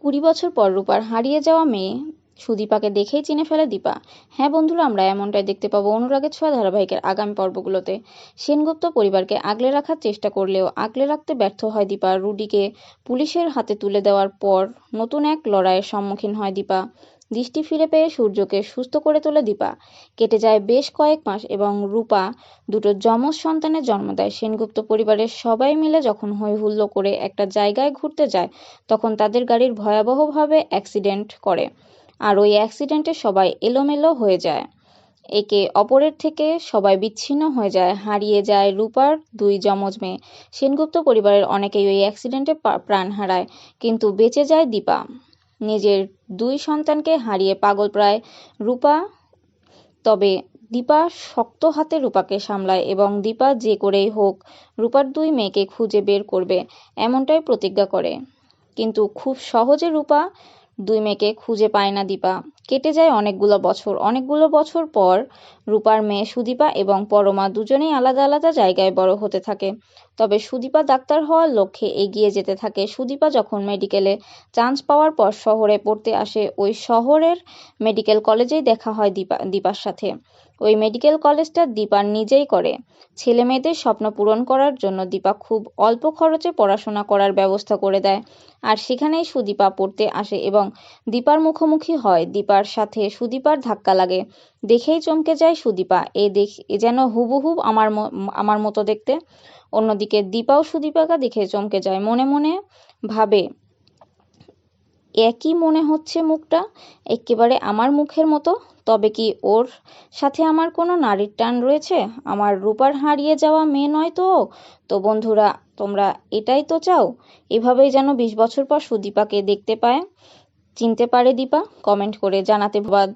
20 বছর পর রূপার হারিয়ে যাওয়া মেয়ে সুদীপাকে দেখেই চিনে ফেলে দীপা। হ্যাঁ বন্ধুরা, আমরা এমনটাই দেখতে পাবো অনুরাগের ছোঁয়া ধারাবাহিকের আগামী পর্বগুলোতে। সেনগুপ্ত পরিবারকে আগলে রাখার চেষ্টা করলেও আগলে রাখতে ব্যর্থ হয় দীপা। রুডিকে পুলিশের হাতে তুলে দেওয়ার পর নতুন এক লড়াইয়ের সম্মুখীন হয় দীপা। দৃষ্টি ফিরে পেয়ে সূর্যকে সুস্থ করে তোলে দীপা। কেটে যায় বেশ কয়েক মাস এবং রূপা দুটো যমজ সন্তানের জন্ম দেয়। সেনগুপ্ত পরিবারের সবাই মিলে যখন হৈ হুল্লোড় করে একটা জায়গায় ঘুরতে যায়, তখন তাদের গাড়ির ভয়াবহভাবে অ্যাক্সিডেন্ট করে। আর ওই অ্যাক্সিডেন্টে সবাই এলোমেলো হয়ে যায়। একে অপরের থেকে সবাই বিচ্ছিন্ন হয়ে যায়। হারিয়ে যায় রূপার দুই যমজ মেয়ে। সেনগুপ্ত পরিবারের অনেকেই ওই অ্যাক্সিডেন্টে প্রাণ হারায়, কিন্তু বেঁচে যায় দীপা। নিজের দুই সন্তানকে হারিয়ে পাগল প্রায় রূপা। তবে দীপা শক্ত হাতে রূপাকে সামলায় এবং দীপা যে করেই হোক রূপার দুই মেয়েকে খুঁজে বের করবে, এমনটাই প্রতিজ্ঞা করে। কিন্তু খুব সহজে রূপা দুই মেয়েকে খুঁজে পায় না দীপা। কেটে যায় অনেকগুলো বছর পর রূপার মেয়ে সুদীপা এবং পরমা দুজনেই আলাদা আলাদা জায়গায় বড় হতে থাকে। তবে সুদীপা ডাক্তার হওয়ার লক্ষ্যে এগিয়ে যেতে থাকে। সুদীপা যখন মেডিকেলে চান্স পাওয়ার পর শহরে পড়তে আসে, ওই শহরের মেডিকেল কলেজেই দেখা হয় দীপার সাথে। ওই মেডিকেল কলেজটা দীপা নিজেই করে। ছেলে মেয়েদের স্বপ্ন পূরণ করার জন্য দীপা খুব অল্প খরচে পড়াশোনা করার ব্যবস্থা করে দেয়। আর সেখানেই সুদীপা পড়তে আসে এবং দীপার মুখোমুখি হয়। দীপার সাথে সুদীপার ধাক্কা লাগে। দেখেই চমকে যায় সুদীপা, এ যেন হুবহুব আমার মতো দেখতে। অন্যদিকে দীপাও সুদীপাকে দেখে চমকে যায়। মনে মনে ভাবে, একই মনে হচ্ছে মুখটা, একেবারে আমার মুখের মতো। তবে কি ওর সাথে আমার কোনো নারীর টান রয়েছে? আমার রূপার হারিয়ে যাওয়া মেয়ে নয় তো? তো বন্ধুরা, তোমরা এটাই তো চাও? এভাবেই যেন 20 বছর পর সুদীপাকে দেখতে পায়, চিনতে পারে দীপা। কমেন্ট করে জানাতে বাদ।